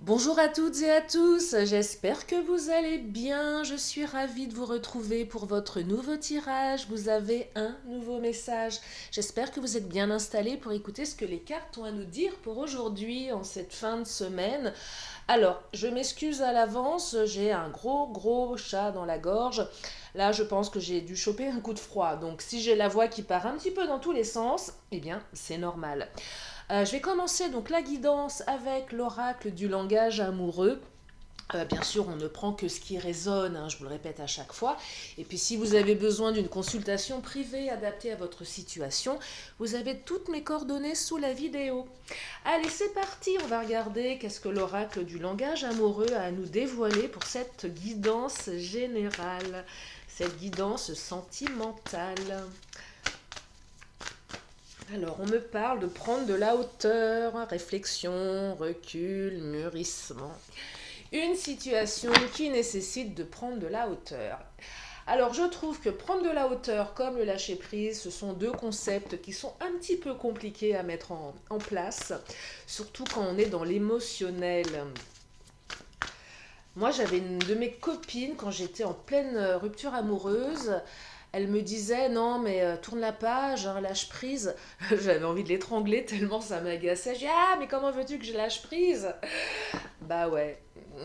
Bonjour à toutes et à tous, j'espère que vous allez bien. Je suis ravie de vous retrouver pour votre nouveau tirage. Vous avez un nouveau message. J'espère que vous êtes bien installés pour écouter ce que les cartes ont à nous dire pour aujourd'hui, en cette fin de semaine. Alors, je m'excuse à l'avance, j'ai un gros chat dans la gorge. Là, je pense que j'ai dû choper un coup de froid. Donc, si j'ai la voix qui part un petit peu dans tous les sens, eh bien, c'est normal. Je vais commencer donc la guidance avec l'oracle du langage amoureux. Bien sûr, on ne prend que ce qui résonne, hein, je vous le répète à chaque fois. Et puis si vous avez besoin d'une consultation privée adaptée à votre situation, vous avez toutes mes coordonnées sous la vidéo. Allez, c'est parti, on va regarder qu'est-ce que l'oracle du langage amoureux a à nous dévoiler pour cette guidance générale, cette guidance sentimentale. Alors, on me parle de prendre de la hauteur, réflexion, recul, mûrissement. Une situation qui nécessite de prendre de la hauteur. Alors, je trouve que prendre de la hauteur comme le lâcher-prise, ce sont deux concepts qui sont un petit peu compliqués à mettre en place, surtout quand on est dans l'émotionnel. Moi, j'avais une de mes copines, quand j'étais en pleine rupture amoureuse, elle me disait non mais tourne la page, hein, lâche prise. J'avais envie de l'étrangler tellement ça m'agaçait. Je dis ah mais comment veux-tu que je lâche prise? Bah ouais.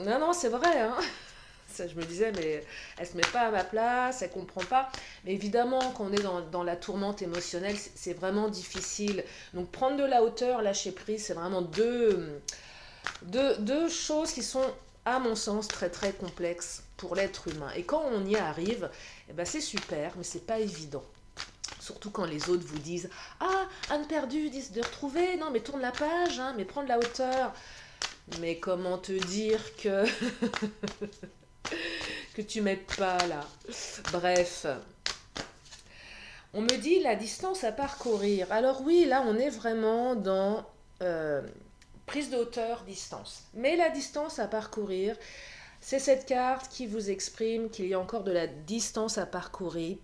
Non c'est vrai hein. Ça, je me disais mais elle se met pas à ma place, elle comprend pas. Mais évidemment quand on est dans la tourmente émotionnelle c'est vraiment difficile. Donc prendre de la hauteur, lâcher prise, c'est vraiment deux choses qui sont, à mon sens, très complexes pour l'être humain. Et quand on y arrive, eh ben c'est super, mais c'est pas évident. Surtout quand les autres vous disent ah, Anne perdue, 10 de retrouver, non mais tourne la page, hein, mais prends de la hauteur. Mais comment te dire que tu m'aides pas là? Bref, on me dit la distance à parcourir. Alors oui, là on est vraiment dans euh, prise de hauteur, distance. Mais la distance à parcourir, c'est cette carte qui vous exprime qu'il y a encore de la distance à parcourir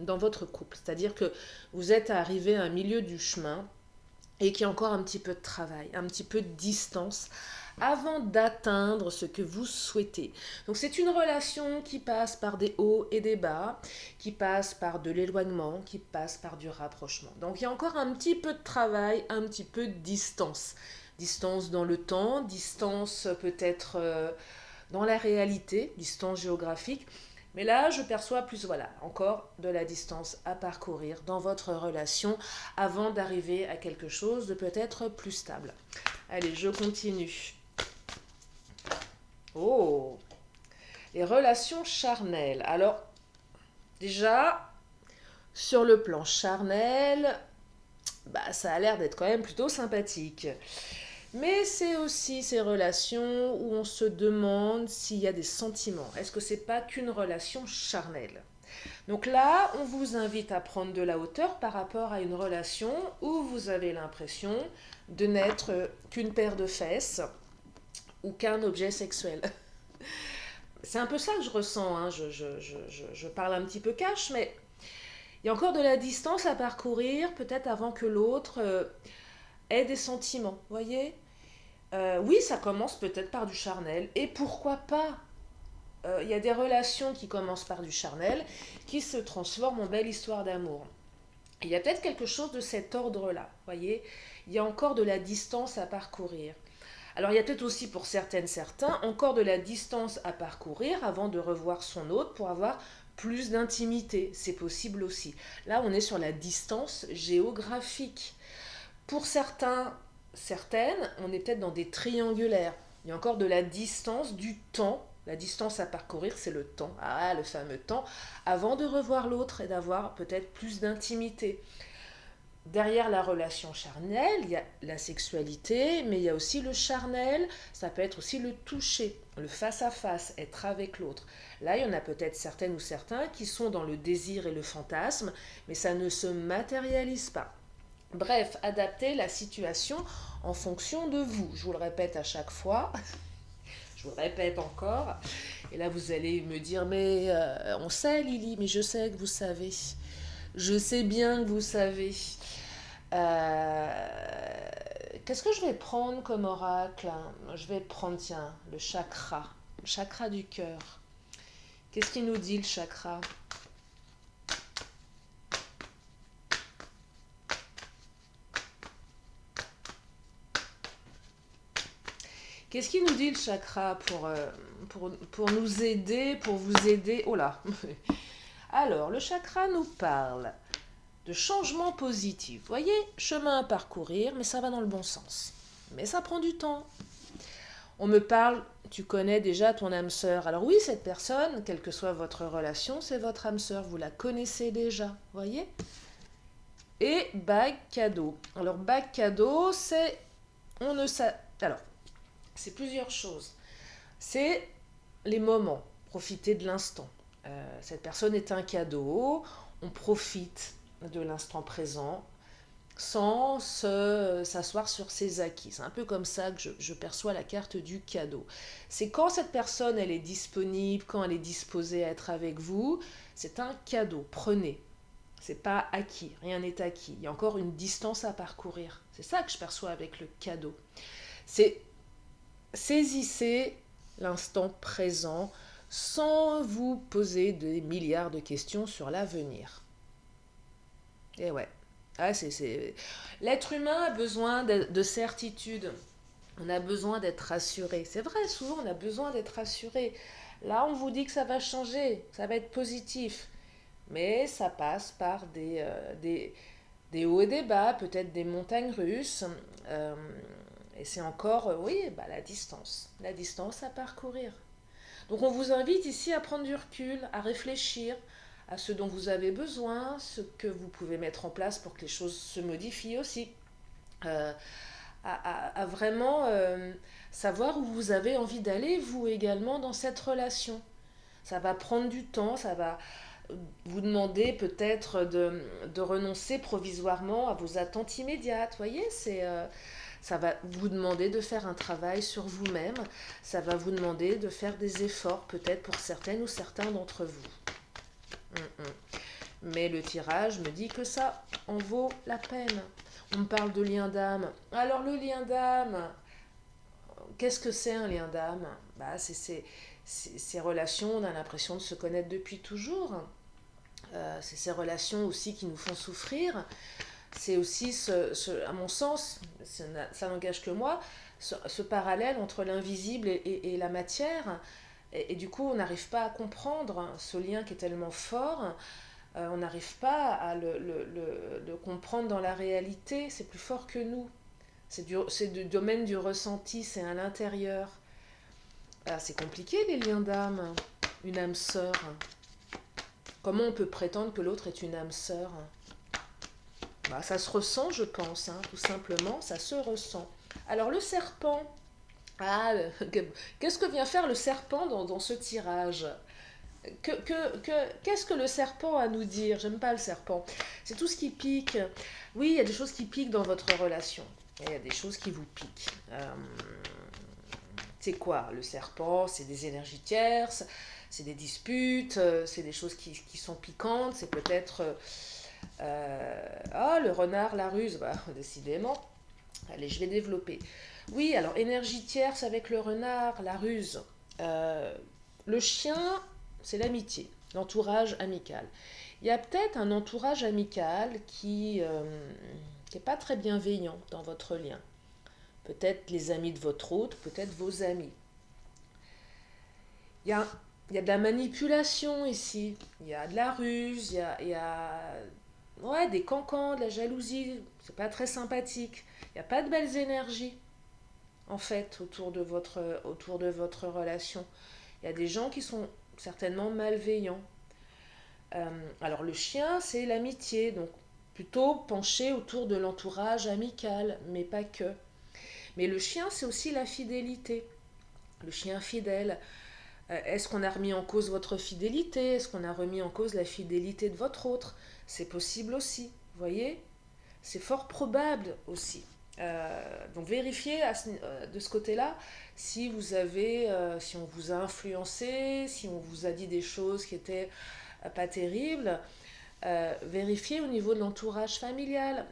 dans votre couple. C'est-à-dire que vous êtes arrivé à un milieu du chemin et qu'il y a encore un petit peu de travail, un petit peu de distance avant d'atteindre ce que vous souhaitez. Donc c'est une relation qui passe par des hauts et des bas, qui passe par de l'éloignement, qui passe par du rapprochement. Donc il y a encore un petit peu de travail, un petit peu de distance. Distance dans le temps, distance peut-être dans la réalité, distance géographique. Mais là, je perçois plus, voilà, encore de la distance à parcourir dans votre relation avant d'arriver à quelque chose de peut-être plus stable. Allez, je continue. Oh, les relations charnelles. Alors, déjà, sur le plan charnel, bah, ça a l'air d'être quand même plutôt sympathique. Mais c'est aussi ces relations où on se demande s'il y a des sentiments. Est-ce que c'est pas qu'une relation charnelle? Donc là, on vous invite à prendre de la hauteur par rapport à une relation où vous avez l'impression de n'être qu'une paire de fesses ou qu'un objet sexuel. C'est un peu ça que je ressens, hein. Je parle un petit peu cash, mais il y a encore de la distance à parcourir, peut-être avant que l'autre ait des sentiments, voyez. Oui, ça commence peut-être par du charnel, et pourquoi pas. Il y a des relations qui commencent par du charnel, qui se transforment en belle histoire d'amour. Il y a peut-être quelque chose de cet ordre-là, voyez. Il y a encore de la distance à parcourir. Alors il y a peut-être aussi pour certaines, certains, encore de la distance à parcourir avant de revoir son hôte pour avoir plus d'intimité. C'est possible aussi. Là, on est sur la distance géographique. Pour certains, certaines, on est peut-être dans des triangulaires. Il y a encore de la distance, du temps. La distance à parcourir, c'est le temps. Ah, le fameux temps, avant de revoir l'autre et d'avoir peut-être plus d'intimité. Derrière la relation charnelle, il y a la sexualité, mais il y a aussi le charnel, ça peut être aussi le toucher, le face-à-face, être avec l'autre. Là, il y en a peut-être certaines ou certains qui sont dans le désir et le fantasme, mais ça ne se matérialise pas. Bref, adaptez la situation en fonction de vous. Je vous le répète à chaque fois, je vous le répète encore, et là vous allez me dire, mais on sait Lily, mais je sais que vous savez. Je sais bien que vous savez. Euh, Qu'est-ce que je vais prendre comme oracle? Je vais prendre, tiens, le chakra du cœur. Qu'est-ce qu'il nous dit le chakra? Qu'est-ce qu'il nous dit le chakra pour nous aider, pour vous aider? Oh là. Alors, le chakra nous parle de changement positif. Vous voyez, chemin à parcourir, mais ça va dans le bon sens. Mais ça prend du temps. On me parle, tu connais déjà ton âme sœur. Alors oui, cette personne, quelle que soit votre relation, c'est votre âme sœur. Vous la connaissez déjà, voyez? Et bague cadeau. Alors bague cadeau, c'est on ne sait. Alors c'est plusieurs choses. C'est les moments, profiter de l'instant. Cette personne est un cadeau. On profite de l'instant présent sans s'asseoir sur ses acquis. C'est un peu comme ça que je perçois la carte du cadeau. C'est quand cette personne elle est disponible, quand elle est disposée à être avec vous, c'est un cadeau. Prenez. C'est pas acquis, rien n'est acquis. Il y a encore une distance à parcourir. C'est ça que je perçois avec le cadeau. C'est saisissez l'instant présent sans vous poser des milliards de questions sur l'avenir. Et ouais. Ah, L'être humain a besoin de certitude. On a besoin d'être rassuré. C'est vrai, souvent on a besoin d'être rassuré. Là, on vous dit que ça va changer, ça va être positif. Mais ça passe par des hauts et des bas, peut-être des montagnes russes. Euh, et c'est encore, oui, bah, la distance à parcourir. Donc on vous invite ici à prendre du recul, à réfléchir à ce dont vous avez besoin, ce que vous pouvez mettre en place pour que les choses se modifient aussi. Euh, à vraiment savoir où vous avez envie d'aller, vous également, dans cette relation. Ça va prendre du temps, ça va vous demander peut-être de renoncer provisoirement à vos attentes immédiates. Vous voyez, ça va vous demander de faire un travail sur vous-même, ça va vous demander de faire des efforts peut-être pour certaines ou certains d'entre vous. Mais le tirage me dit que ça en vaut la peine. On me parle de lien d'âme. Alors le lien d'âme, qu'est-ce que c'est un lien d'âme? Bah, c'est ces relations, on a l'impression de se connaître depuis toujours. C'est ces relations aussi qui nous font souffrir. C'est aussi, à mon sens, ça n'engage que moi, ce parallèle entre l'invisible et la matière. Et du coup, on n'arrive pas à comprendre ce lien qui est tellement fort. On n'arrive pas à le comprendre dans la réalité. C'est plus fort que nous. C'est du domaine du ressenti, c'est à l'intérieur. C'est compliqué les liens d'âme. Une âme sœur. Comment on peut prétendre que l'autre est une âme sœur? Bah, ça se ressent, je pense, hein, tout simplement, ça se ressent. Alors le serpent, ah, qu'est-ce que vient faire le serpent dans ce tirage? Qu'est-ce que le serpent a à nous dire? J'aime pas le serpent. C'est tout ce qui pique. Oui, il y a des choses qui piquent dans votre relation. Il y a des choses qui vous piquent. C'est quoi le serpent? C'est des énergies tierces, c'est des disputes, c'est des choses qui sont piquantes, c'est peut-être... le renard, la ruse, bah, décidément. Allez, je vais développer. Oui, alors énergie tierce avec le renard, la ruse. Le chien, c'est l'amitié, l'entourage amical. Il y a peut-être un entourage amical qui n'est pas très bienveillant dans votre lien. Peut-être les amis de votre hôte, peut-être vos amis. Il y a, il y a de la manipulation ici, il y a de la ruse, il y a ouais, des cancans, de la jalousie. C'est pas très sympathique. Il n'y a pas de belles énergies, en fait, autour de votre relation. Il y a des gens qui sont certainement malveillants. Alors le chien, c'est l'amitié, donc plutôt penché autour de l'entourage amical, mais pas que. Mais le chien, c'est aussi la fidélité. Le chien fidèle. Est-ce qu'on a remis en cause votre fidélité? Est-ce qu'on a remis en cause la fidélité de votre autre? C'est possible aussi, vous voyez? C'est fort probable aussi. Donc vérifiez de ce côté-là si si on vous a influencé, si on vous a dit des choses qui étaient pas terribles. Vérifiez au niveau de l'entourage familial,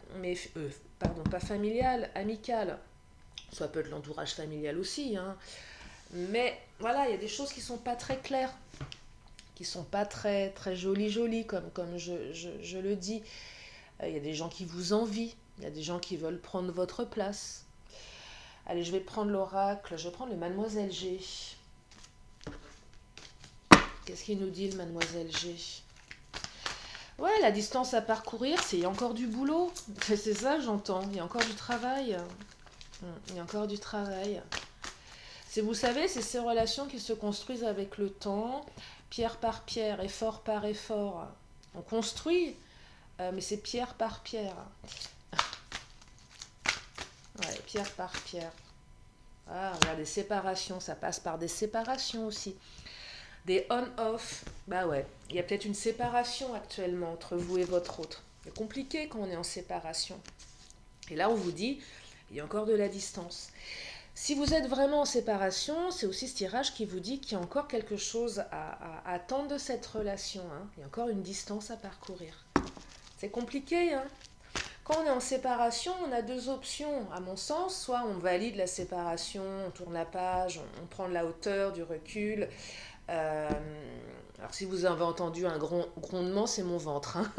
pardon, pas familial, amical. Ça peut être l'entourage familial aussi, hein. Mais voilà, il y a des choses qui sont pas très claires, qui sont pas très, très jolies, comme je le dis. Il y a des gens qui vous envient, il y a des gens qui veulent prendre votre place. Allez, je vais prendre l'oracle, je vais prendre le Mademoiselle G. Qu'est-ce qu'il nous dit, le Mademoiselle G? Ouais, la distance à parcourir, c'est il y a encore du boulot. C'est ça que j'entends, il y a encore du travail. Il y a encore du travail. C'est, vous savez, c'est ces relations qui se construisent avec le temps, pierre par pierre, effort par effort. On construit, mais c'est pierre par pierre. Ouais, pierre par pierre. Ah, regarde, des séparations, ça passe par des séparations aussi. Des on-off, bah ouais, il y a peut-être une séparation actuellement entre vous et votre autre. C'est compliqué quand on est en séparation. Et là, on vous dit, il y a encore de la distance. Si vous êtes vraiment en séparation, c'est aussi ce tirage qui vous dit qu'il y a encore quelque chose à attendre de cette relation, hein. Il y a encore une distance à parcourir. C'est compliqué, hein. Quand on est en séparation, on a deux options, à mon sens. Soit on valide la séparation, on tourne la page, on prend de la hauteur, du recul. Alors si vous avez entendu un grondement, c'est mon ventre, hein.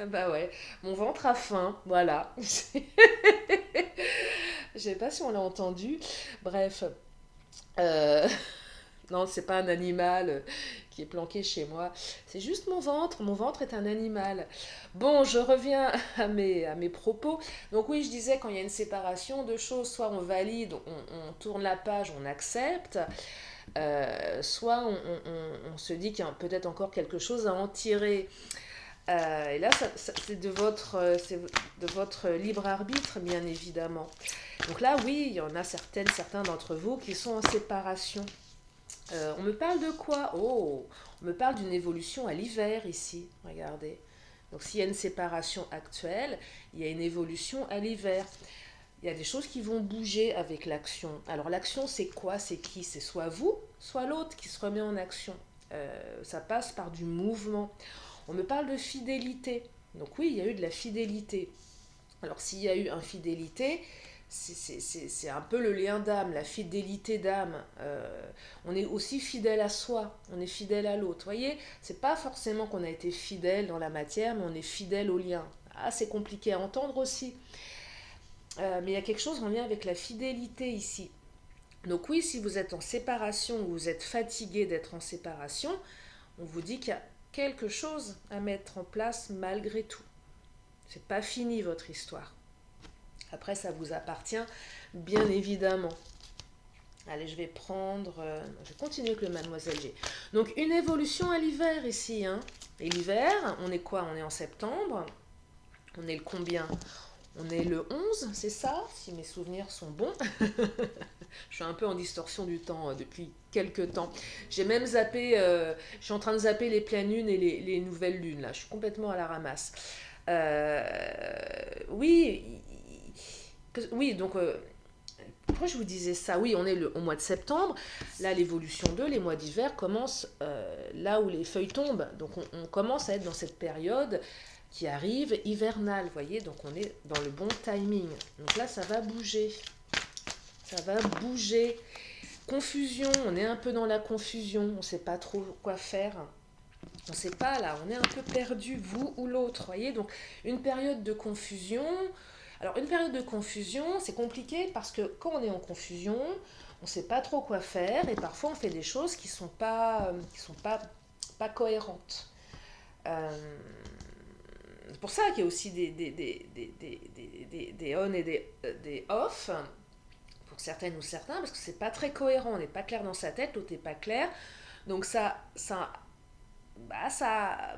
Bah ouais, mon ventre a faim, voilà. Je sais pas si on l'a entendu. Bref, euh, non, c'est pas un animal qui est planqué chez moi. C'est juste mon ventre. Mon ventre est un animal. Bon, je reviens à mes propos. Donc oui, je disais, quand il y a une séparation, deux choses. Soit on valide, on tourne la page, on accepte. Soit on se dit qu'il y a peut-être encore quelque chose à en tirer. Et là, c'est de votre libre arbitre, bien évidemment. Donc là, oui, il y en a certains d'entre vous qui sont en séparation. On me parle de quoi? Oh, on me parle d'une évolution à l'hiver ici, regardez. Donc s'il y a une séparation actuelle, il y a une évolution à l'hiver. Il y a des choses qui vont bouger avec l'action. Alors l'action, c'est quoi? C'est qui? C'est soit vous, soit l'autre qui se remet en action. Ça passe par du mouvement. On me parle de fidélité. Donc oui, il y a eu de la fidélité. Alors s'il y a eu infidélité, c'est un peu le lien d'âme, la fidélité d'âme. On est aussi fidèle à soi, on est fidèle à l'autre. Vous voyez, c'est pas forcément qu'on a été fidèle dans la matière, mais on est fidèle au lien. Ah, c'est compliqué à entendre aussi. Mais il y a quelque chose en lien avec la fidélité ici. Donc oui, si vous êtes en séparation ou vous êtes fatigué d'être en séparation, on vous dit qu'il y a quelque chose à mettre en place malgré tout. C'est pas fini votre histoire. Après, ça vous appartient, bien évidemment. Allez, je vais continuer avec le Mademoiselle G. Donc, une évolution à l'hiver ici, hein. Et l'hiver, on est quoi? On est en septembre. On est le combien? On est le 11, c'est ça? Si mes souvenirs sont bons. Je suis un peu en distorsion du temps depuis quelques temps. J'ai même zappé, je suis en train de zapper les pleines lunes et les nouvelles lunes, là. Je suis complètement à la ramasse. Oui, oui, donc pourquoi je vous disais ça? Oui, on est au mois de septembre. Là, l'évolution les mois d'hiver commencent là où les feuilles tombent. Donc, on commence à être dans cette période qui arrive hivernale, vous voyez. Donc, on est dans le bon timing. Donc là, ça va bouger. Ça va bouger. Confusion, on est un peu dans la confusion. On ne sait pas trop quoi faire. On ne sait pas, là, on est un peu perdu, vous ou l'autre, voyez. Donc, une période de confusion. Alors, une période de confusion, c'est compliqué parce que quand on est en confusion, on ne sait pas trop quoi faire et parfois on fait des choses qui ne sont pas cohérentes. C'est pour ça qu'il y a aussi des on et des off pour certaines ou certains, parce que c'est pas très cohérent, on n'est pas clair dans sa tête, l'autre n'est pas clair. Donc ça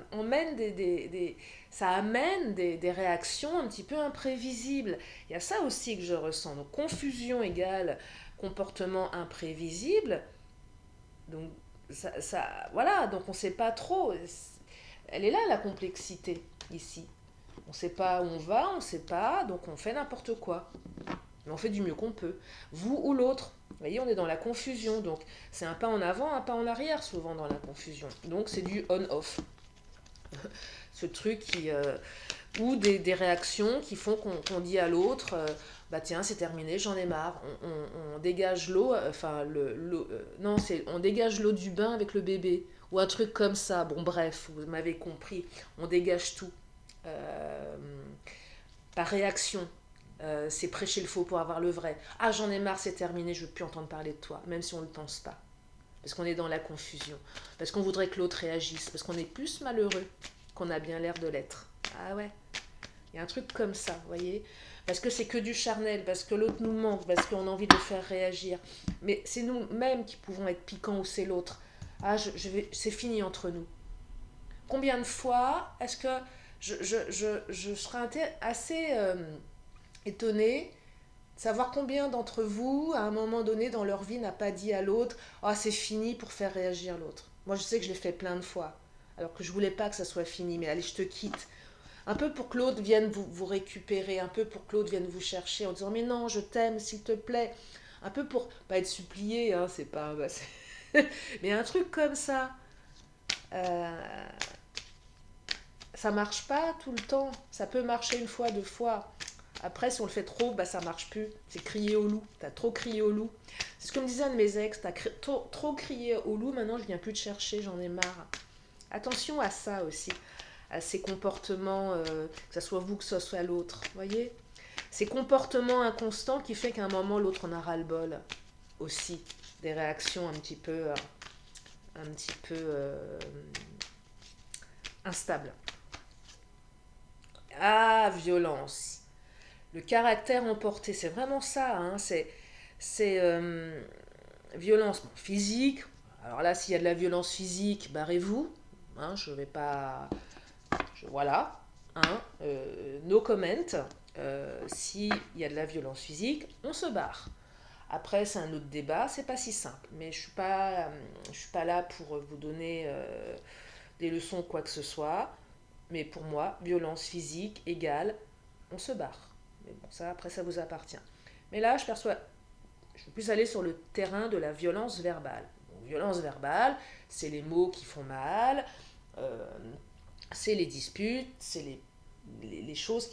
amène des réactions un petit peu imprévisibles. Il y a ça aussi que je ressens. Donc confusion égale comportement imprévisible. Donc voilà, donc on ne sait pas trop. Elle est là la complexité ici. On ne sait pas où on va, on ne sait pas, donc on fait n'importe quoi. Mais on fait du mieux qu'on peut. Vous ou l'autre. Vous voyez, on est dans la confusion. Donc, c'est un pas en avant, un pas en arrière, souvent dans la confusion. Donc, c'est du on-off. Ce truc ou des réactions qui font qu'on dit à l'autre, bah tiens, c'est terminé, j'en ai marre. On dégage l'eau, non, on dégage l'eau du bain avec le bébé, ou un truc comme ça. Bon, bref, vous m'avez compris, on dégage tout. Euh, Par réaction. C'est prêcher le faux pour avoir le vrai. Ah, j'en ai marre, c'est terminé, je ne veux plus entendre parler de toi, même si on ne le pense pas. Parce qu'on est dans la confusion. Parce qu'on voudrait que l'autre réagisse. Parce qu'on est plus malheureux qu'on a bien l'air de l'être. Ah ouais, il y a un truc comme ça, vous voyez. Parce que c'est que du charnel, parce que l'autre nous manque, parce qu'on a envie de le faire réagir. Mais c'est nous-mêmes qui pouvons être piquants ou c'est l'autre. Ah, c'est fini entre nous. Combien de fois est-ce que je serais assez étonnée de savoir combien d'entre vous, à un moment donné dans leur vie, n'a pas dit à l'autre «Ah, c'est fini» pour faire réagir l'autre. Moi, je sais que je l'ai fait plein de fois, alors que je voulais pas que ça soit fini, mais allez, je te quitte. Un peu pour que l'autre vienne vous récupérer, un peu pour que l'autre vienne vous chercher en disant «Mais non, je t'aime, s'il te plaît». Un peu pour pas être supplié, hein, c'est pas... Bah, mais un truc comme ça. Euh, Ça marche pas tout le temps. Ça peut marcher une fois, deux fois. Après, si on le fait trop, bah ça marche plus. C'est crier au loup. T'as trop crié au loup. C'est ce que me disait un de mes ex. Trop crié au loup. Maintenant, je viens plus te chercher. J'en ai marre. Attention à ça aussi. À ces comportements, que ce soit vous, que ce soit l'autre. Voyez, ces comportements inconstants qui fait qu'à un moment, l'autre en a ras-le-bol. Aussi. Des réactions un petit peu instables. Ah, violence. Le caractère emporté, c'est vraiment ça. Hein, c'est violence physique. Alors là, s'il y a de la violence physique, barrez-vous. Hein, je vais pas. Voilà. Hein, no comment. S'il y a de la violence physique, on se barre. Après, c'est un autre débat, c'est pas si simple. Mais je suis pas là pour vous donner des leçons quoi que ce soit. Mais pour moi, violence physique égale on se barre. Mais bon, ça, après, ça vous appartient. Mais là, je veux plus aller sur le terrain de la violence verbale. Donc, violence verbale, c'est les mots qui font mal, euh, c'est les disputes, c'est les choses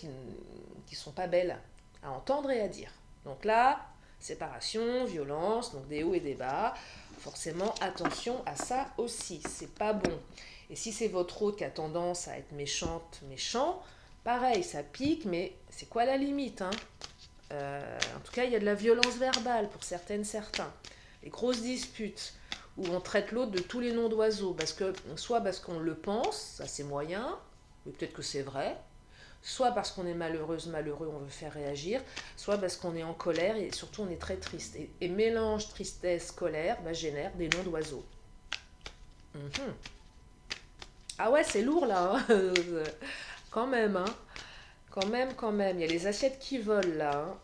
qui sont pas belles à entendre et à dire. Donc là, séparation, violence, donc des hauts et des bas. Forcément, attention à ça aussi, c'est pas bon. Et si c'est votre autre qui a tendance à être méchante, méchant, pareil, ça pique, mais c'est quoi la limite, hein? En tout cas, il y a de la violence verbale pour certaines, certains. Les grosses disputes où on traite l'autre de tous les noms d'oiseaux, soit parce qu'on le pense, ça c'est moyen, mais peut-être que c'est vrai, soit parce qu'on est malheureuse, malheureux, on veut faire réagir, soit parce qu'on est en colère et surtout on est très triste. Et mélange tristesse, colère génère des noms d'oiseaux. Mhm. Ah ouais, c'est lourd là, hein. Quand même, hein. Quand même, quand même. Il y a les assiettes qui volent là, hein.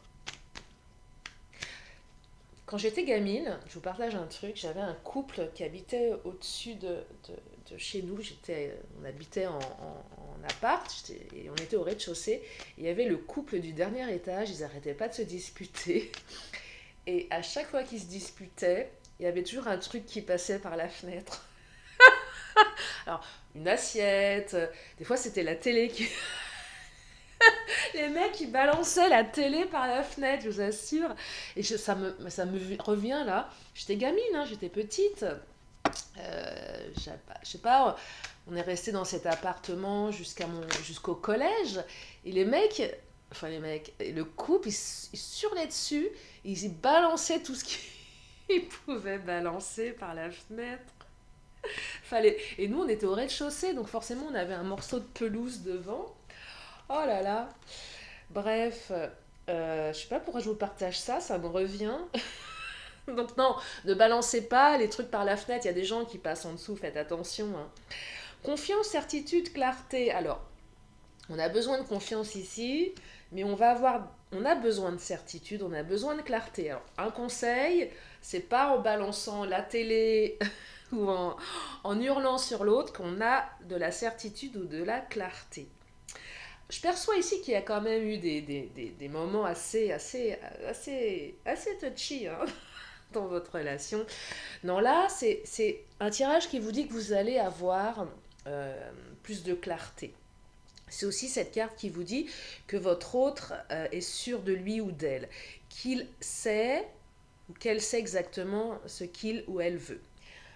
Quand j'étais gamine, je vous partage un truc, j'avais un couple qui habitait au-dessus de chez nous. On habitait en appart et on était au rez-de-chaussée. Il y avait le couple du dernier étage, ils n'arrêtaient pas de se disputer. Et à chaque fois qu'ils se disputaient, il y avait toujours un truc qui passait par la fenêtre. Alors, une assiette, des fois c'était la télé qui... Les mecs, ils balançaient la télé par la fenêtre, je vous assure. Et ça me revient là. J'étais gamine, hein, j'étais petite. Je sais pas, on est resté dans cet appartement jusqu'au collège. Et les mecs, le couple, ils surlaient dessus. Ils y balançaient tout ce qu'ils pouvaient balancer par la fenêtre. Et nous, on était au rez-de-chaussée, donc forcément, on avait un morceau de pelouse devant. Oh là là. Bref, je sais pas pourquoi je vous partage ça, ça me revient. Donc non, ne balancez pas les trucs par la fenêtre, il y a des gens qui passent en dessous, faites attention, hein. Confiance, certitude, clarté. Alors, on a besoin de confiance ici, mais on a besoin de certitude, on a besoin de clarté. Alors, un conseil, c'est pas en balançant la télé ou en hurlant sur l'autre qu'on a de la certitude ou de la clarté. Je perçois ici qu'il y a quand même eu des moments assez touchy, hein, dans votre relation. Non, là, c'est un tirage qui vous dit que vous allez avoir plus de clarté. C'est aussi cette carte qui vous dit que votre autre est sûr de lui ou d'elle, qu'il sait ou qu'elle sait exactement ce qu'il ou elle veut.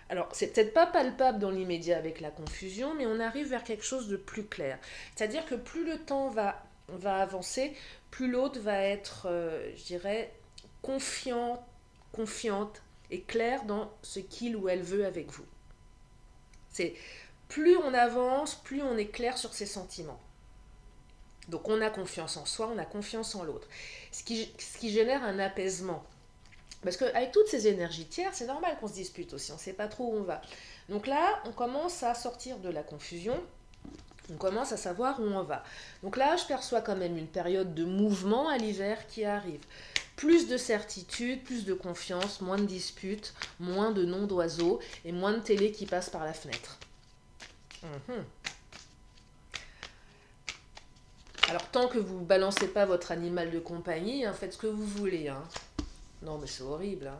Alors, c'est peut-être pas palpable dans l'immédiat avec la confusion, mais on arrive vers quelque chose de plus clair. C'est-à-dire que plus le temps va avancer, plus l'autre va être, je dirais, confiant, confiante et claire dans ce qu'il ou elle veut avec vous. C'est plus on avance, plus on est clair sur ses sentiments. Donc on a confiance en soi, on a confiance en l'autre. Ce qui génère un apaisement. Parce qu'avec toutes ces énergies tiers, c'est normal qu'on se dispute aussi, on ne sait pas trop où on va. Donc là, on commence à sortir de la confusion, on commence à savoir où on va. Donc là, je perçois quand même une période de mouvement à l'hiver qui arrive. Plus de certitude, plus de confiance, moins de disputes, moins de noms d'oiseaux et moins de télé qui passe par la fenêtre. Mhm. Alors tant que vous ne balancez pas votre animal de compagnie, hein, faites ce que vous voulez. Hein. Non mais c'est horrible. Hein.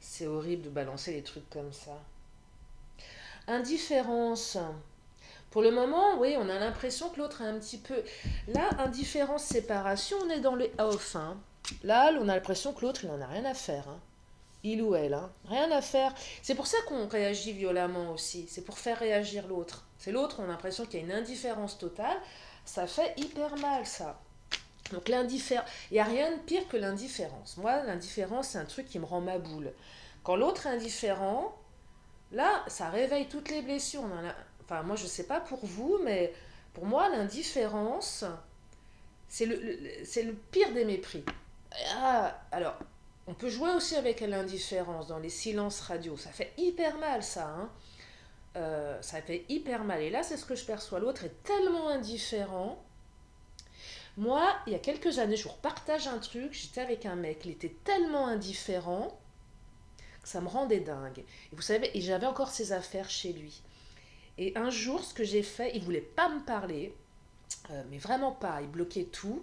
C'est horrible de balancer des trucs comme ça. Indifférence. Pour le moment, oui, on a l'impression que l'autre est un petit peu... Là, indifférence, séparation, on est dans les off. Hein. Là, on a l'impression que l'autre, il n'en a rien à faire. Hein. Il ou elle, hein. Rien à faire. C'est pour ça qu'on réagit violemment aussi. C'est pour faire réagir l'autre. C'est l'autre, on a l'impression qu'il y a une indifférence totale. Ça fait hyper mal, ça. Donc l'indifférence, il n'y a rien de pire que l'indifférence. Moi, l'indifférence, c'est un truc qui me rend ma boule. Quand l'autre est indifférent, là, ça réveille toutes les blessures. Enfin, moi, je ne sais pas pour vous, mais pour moi, l'indifférence, c'est le pire des mépris. Ah, alors, on peut jouer aussi avec l'indifférence dans les silences radio. Ça fait hyper mal, ça. Hein. Ça fait hyper mal. Et là, c'est ce que je perçois. L'autre est tellement indifférent. Moi, il y a quelques années, je vous repartage un truc. J'étais avec un mec. Il était tellement indifférent que ça me rendait dingue. Et vous savez, et j'avais encore ses affaires chez lui. Et un jour, ce que j'ai fait, il voulait pas me parler. Mais vraiment pas, il bloquait tout.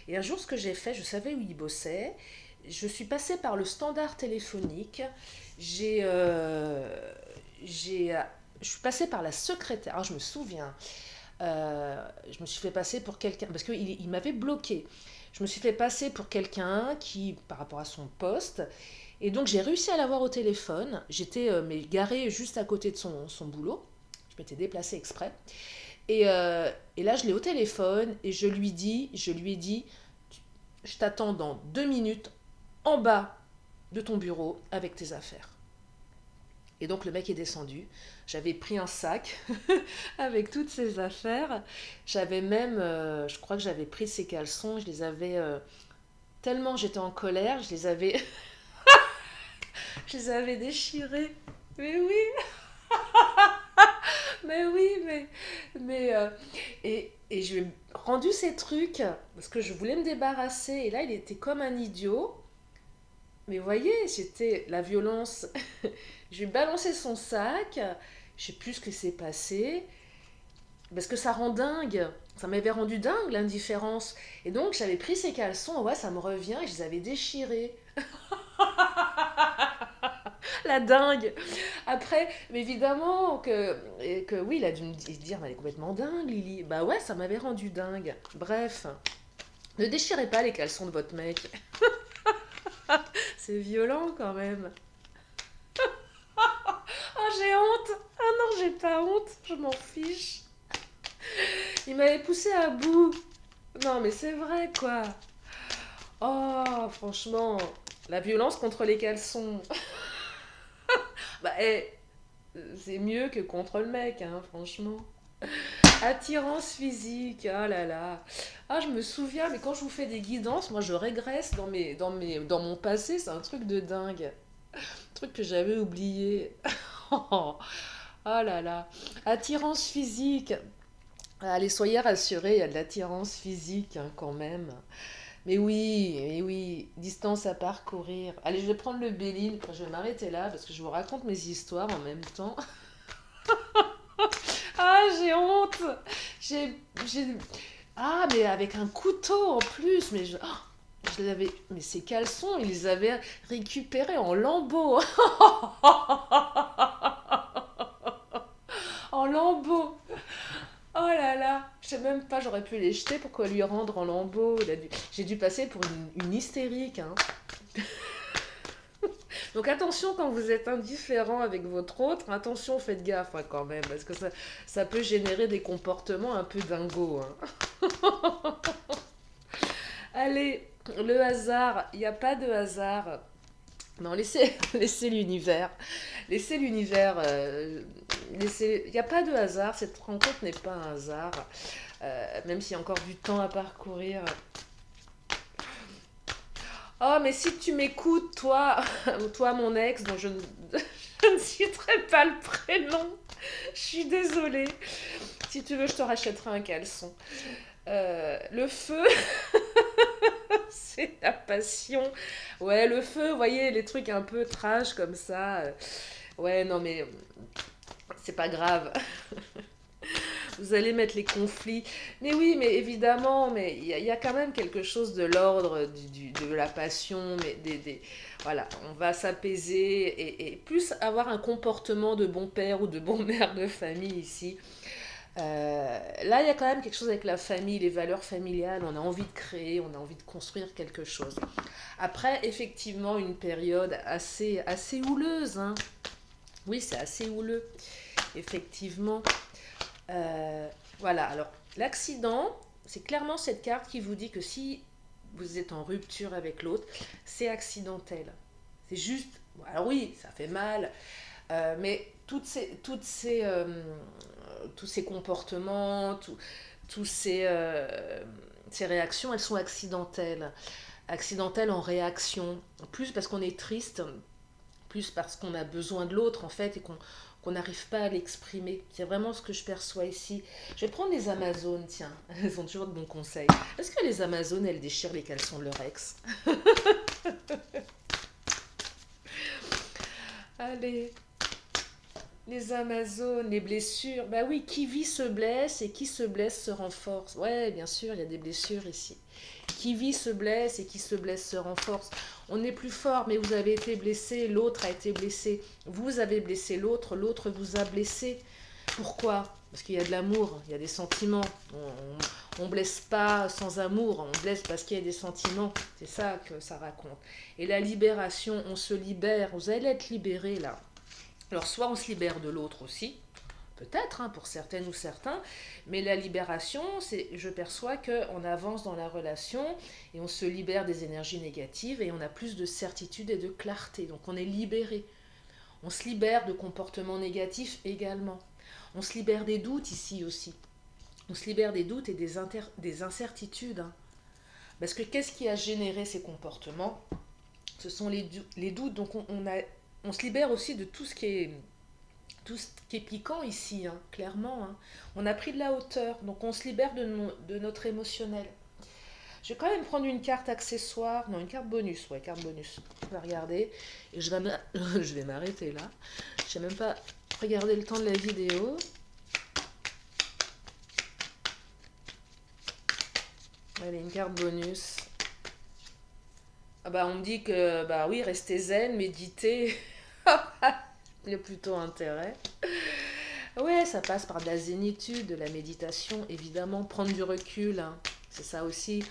Et un jour, ce que j'ai fait, je savais où il bossait. Je suis passée par le standard téléphonique. Je suis passée par la secrétaire. Alors, je me souviens. Je me suis fait passer pour quelqu'un. Parce qu'il m'avait bloqué. Je me suis fait passer pour quelqu'un qui, par rapport à son poste. Et donc, j'ai réussi à l'avoir au téléphone. J'étais garée juste à côté de son boulot. Je m'étais déplacée exprès. Et là, je l'ai au téléphone et je lui ai dit, je t'attends dans 2 minutes en bas de ton bureau avec tes affaires. Et donc le mec est descendu. J'avais pris un sac avec toutes ses affaires. J'avais même, je crois que j'avais pris ses caleçons. Je les avais, tellement j'étais en colère, je les avais déchirés. Mais oui, mais oui, mais et je lui ai rendu ces trucs parce que je voulais me débarrasser. Et là, il était comme un idiot. Mais vous voyez, c'était la violence. Je lui ai balancé son sac. Je sais plus ce que s'est passé. Parce que ça rend dingue. Ça m'avait rendu dingue, l'indifférence. Et donc, j'avais pris ses caleçons. Ouais, ça me revient. Et je les avais déchirés. La dingue. Après, mais évidemment que oui, il a dû me dire, elle est complètement dingue, Lily. Bah ouais, ça m'avait rendu dingue. Bref, ne déchirez pas les caleçons de votre mec. C'est violent quand même. Oh, j'ai honte. Ah non, j'ai pas honte. Je m'en fiche. Il m'avait poussé à bout. Non, mais c'est vrai, quoi. Oh, franchement, la violence contre les caleçons. Bah, c'est mieux que contre le mec, hein, franchement. Attirance physique, oh là là. Ah, je me souviens, mais quand je vous fais des guidances, moi je régresse dans mon passé, c'est un truc de dingue. Un truc que j'avais oublié. Oh là là. Attirance physique. Allez, soyez rassurés, il y a de l'attirance physique hein, quand même. Mais oui, distance à parcourir. Allez, je vais prendre le Béline, je vais m'arrêter là parce que je vous raconte mes histoires en même temps. Ah, j'ai honte. J'ai, j'ai... Ah, mais avec un couteau en plus. Je l'avais... Mais ces caleçons, ils les avaient récupérés en lambeaux. En lambeaux. Oh là là, je sais même pas, j'aurais pu les jeter pour quoi lui rendre en lambeaux. J'ai dû passer pour une hystérique, hein. Donc attention quand vous êtes indifférent avec votre autre, attention, faites gaffe hein, quand même, parce que ça peut générer des comportements un peu dingos, hein. Allez, le hasard, il n'y a pas de hasard. Non, laissez, laissez l'univers. Laissez l'univers. Il n'y a pas de hasard. Cette rencontre n'est pas un hasard. Même s'il y a encore du temps à parcourir. Oh, mais si tu m'écoutes, toi, toi mon ex, dont je ne, je ne citerai pas le prénom, je suis désolée. Si tu veux, je te rachèterai un caleçon. Le feu, c'est la passion. Ouais, le feu, vous voyez, les trucs un peu trash comme ça. Ouais, non, mais c'est pas grave. Vous allez mettre les conflits. Mais oui, mais évidemment, mais il y a quand même quelque chose de l'ordre de la passion, mais voilà, on va s'apaiser et plus avoir un comportement de bon père ou de bon mère de famille ici. Là, il y a quand même quelque chose avec la famille, les valeurs familiales. On a envie de créer, on a envie de construire quelque chose. Après, effectivement, une période assez houleuse, hein. Oui, c'est assez houleux, effectivement. Euh, voilà, alors l'accident, c'est clairement cette carte qui vous dit que si vous êtes en rupture avec l'autre, c'est accidentel. C'est juste, alors oui, ça fait mal, mais tous ces comportements, tous ces réactions, elles sont accidentelles. Accidentelles en réaction. Plus parce qu'on est triste, plus parce qu'on a besoin de l'autre en fait et qu'on n'arrive pas à l'exprimer. C'est vraiment ce que je perçois ici. Je vais prendre les Amazones, tiens. Elles ont toujours de bons conseils. Est-ce que les Amazones, elles déchirent les caleçons de leur ex? Allez, les Amazones, les blessures. Bah oui, qui vit se blesse et qui se blesse se renforce. Ouais, bien sûr, il y a des blessures ici. Qui vit se blesse et qui se blesse se renforce. On est plus fort, mais vous avez été blessé, l'autre a été blessé. Vous avez blessé l'autre, l'autre vous a blessé. Pourquoi? Parce qu'il y a de l'amour, il y a des sentiments. On blesse pas sans amour, on blesse parce qu'il y a des sentiments. C'est ça que ça raconte. Et la libération, on se libère. Vous allez être libéré là. Alors soit on se libère de l'autre aussi, peut-être hein, pour certaines ou certains, mais la libération, c'est, je perçois qu'on avance dans la relation et on se libère des énergies négatives et on a plus de certitude et de clarté. Donc on est libéré. On se libère de comportements négatifs également. On se libère des doutes ici aussi. On se libère des doutes et des incertitudes, hein. Parce que qu'est-ce qui a généré ces comportements? Ce sont les doutes. Donc on se libère aussi de tout ce qui est piquant ici, hein, clairement, hein. On a pris de la hauteur, donc on se libère de notre émotionnel. Je vais quand même prendre une carte accessoire, non, une carte bonus, ouais, carte bonus. On va regarder, et je vais m'arrêter là. Je n'ai même pas regardé le temps de la vidéo. Allez, une carte bonus. Ah bah on me dit que, bah oui, restez zen, méditez. Il y a plutôt intérêt. Ouais, ça passe par de la zénitude, de la méditation, évidemment, prendre du recul, hein. C'est ça aussi.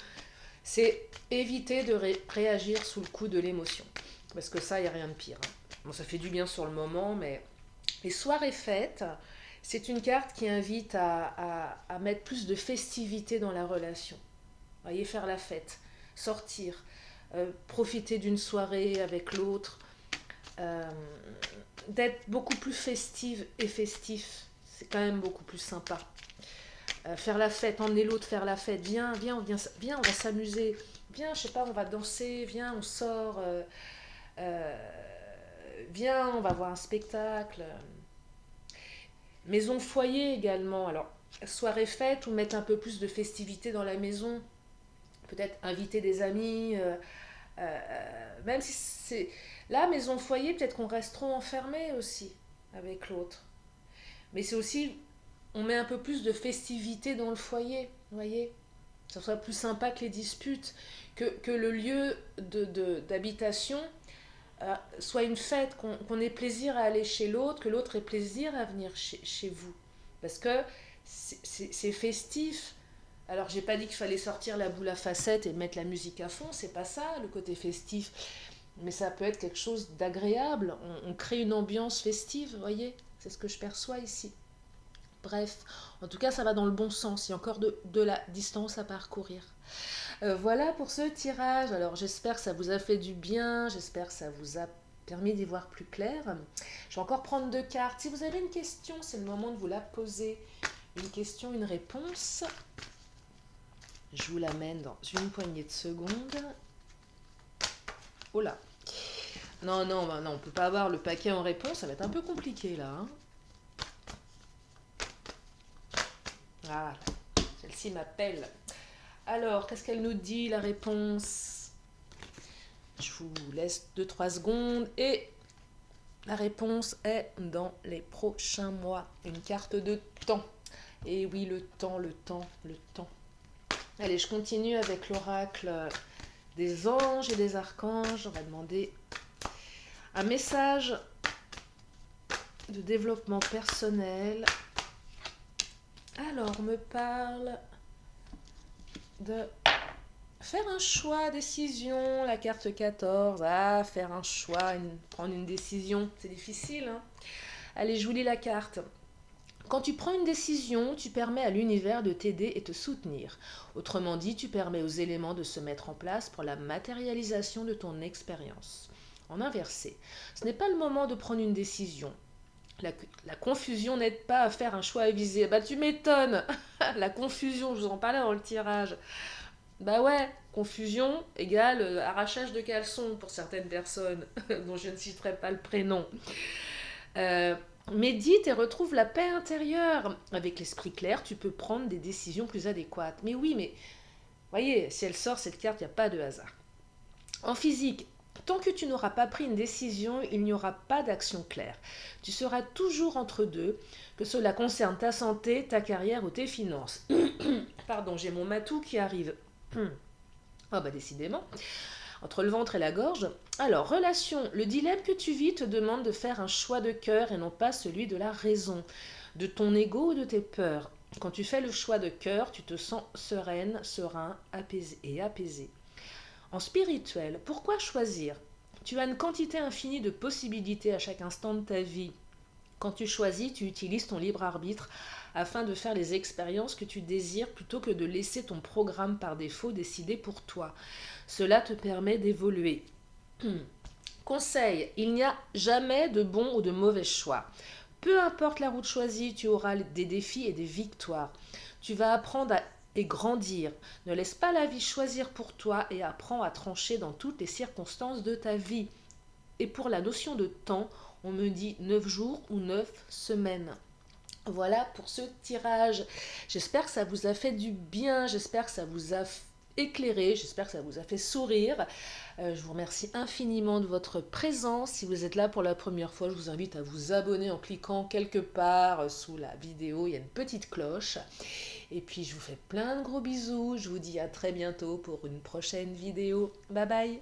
C'est éviter de réagir sous le coup de l'émotion. Parce que ça, il n'y a rien de pire, hein. Bon, ça fait du bien sur le moment, mais les soirées fêtes, c'est une carte qui invite à mettre plus de festivité dans la relation. Vous voyez, faire la fête, sortir, profiter d'une soirée avec l'autre, euh, d'être beaucoup plus festive et festif. C'est quand même beaucoup plus sympa. Faire la fête, emmener l'autre faire la fête. Viens, viens, viens, on va s'amuser. Viens, je sais pas, on va danser. Viens, on sort. Euh, Viens, on va voir un spectacle. Maison foyer également. Alors, soirée fête ou mettre un peu plus de festivité dans la maison. Peut-être inviter des amis. Même si c'est... Là, maison foyer, peut-être qu'on reste trop enfermé aussi avec l'autre. Mais c'est aussi, on met un peu plus de festivité dans le foyer, vous voyez. Ça soit plus sympa que les disputes, que le lieu d'habitation soit une fête, qu'on ait plaisir à aller chez l'autre, que l'autre ait plaisir à venir chez vous. Parce que c'est festif. Alors, j'ai pas dit qu'il fallait sortir la boule à facettes et mettre la musique à fond, c'est pas ça le côté festif. Mais ça peut être quelque chose d'agréable. On crée une ambiance festive, vous voyez? C'est ce que je perçois ici. Bref, en tout cas, ça va dans le bon sens. Il y a encore de la distance à parcourir. Voilà pour ce tirage. Alors, j'espère que ça vous a fait du bien. J'espère que ça vous a permis d'y voir plus clair. Je vais encore prendre 2 cartes. Si vous avez une question, c'est le moment de vous la poser. Une question, une réponse. Je vous l'amène dans une poignée de secondes. Oh là. Non, non, non, on peut pas avoir le paquet en réponse. Ça va être un peu compliqué là. Hein. Ah, celle-ci m'appelle. Alors, qu'est-ce qu'elle nous dit, la réponse? Je vous laisse 2-3 secondes et la réponse est dans les prochains mois. Une carte de temps. Et oui, le temps, le temps, le temps. Allez, je continue avec l'oracle des anges et des archanges. On va demander un message de développement personnel. Alors, on me parle de faire un choix, décision, la carte 14. Ah, faire un choix, prendre une décision, c'est difficile. Hein. Allez, je vous lis la carte. Quand tu prends une décision, tu permets à l'univers de t'aider et te soutenir. Autrement dit, tu permets aux éléments de se mettre en place pour la matérialisation de ton expérience. En inversé, ce n'est pas le moment de prendre une décision. La confusion n'aide pas à faire un choix avisé. Bah tu m'étonnes. La confusion, je vous en parlais dans le tirage. Bah ouais, confusion égale arrachage de caleçon pour certaines personnes, dont je ne citerai pas le prénom. Médite et retrouve la paix intérieure. Avec l'esprit clair, tu peux prendre des décisions plus adéquates. Mais oui, mais voyez, si elle sort cette carte, il n'y a pas de hasard. En physique, tant que tu n'auras pas pris une décision, il n'y aura pas d'action claire. Tu seras toujours entre deux, que cela concerne ta santé, ta carrière ou tes finances. Pardon, j'ai mon matou qui arrive. Ah bah décidément. Entre le ventre et la gorge. Alors, relation. Le dilemme que tu vis te demande de faire un choix de cœur et non pas celui de la raison, de ton ego ou de tes peurs. Quand tu fais le choix de cœur, tu te sens sereine, serein, apaisé et apaisé. En spirituel, pourquoi choisir? Tu as une quantité infinie de possibilités à chaque instant de ta vie. Quand tu choisis, tu utilises ton libre arbitre afin de faire les expériences que tu désires plutôt que de laisser ton programme par défaut décider pour toi. Cela te permet d'évoluer. Conseil, il n'y a jamais de bon ou de mauvais choix. Peu importe la route choisie, tu auras des défis et des victoires. Tu vas apprendre et grandir. Ne laisse pas la vie choisir pour toi et apprends à trancher dans toutes les circonstances de ta vie. Et pour la notion de temps, on me dit 9 jours ou 9 semaines. Voilà pour ce tirage. J'espère que ça vous a fait du bien, j'espère que ça vous a éclairé, j'espère que ça vous a fait sourire. Je vous remercie infiniment de votre présence. Si vous êtes là pour la première fois, je vous invite à vous abonner en cliquant quelque part sous la vidéo. Il y a une petite cloche. Et puis je vous fais plein de gros bisous. Je vous dis à très bientôt pour une prochaine vidéo. Bye bye.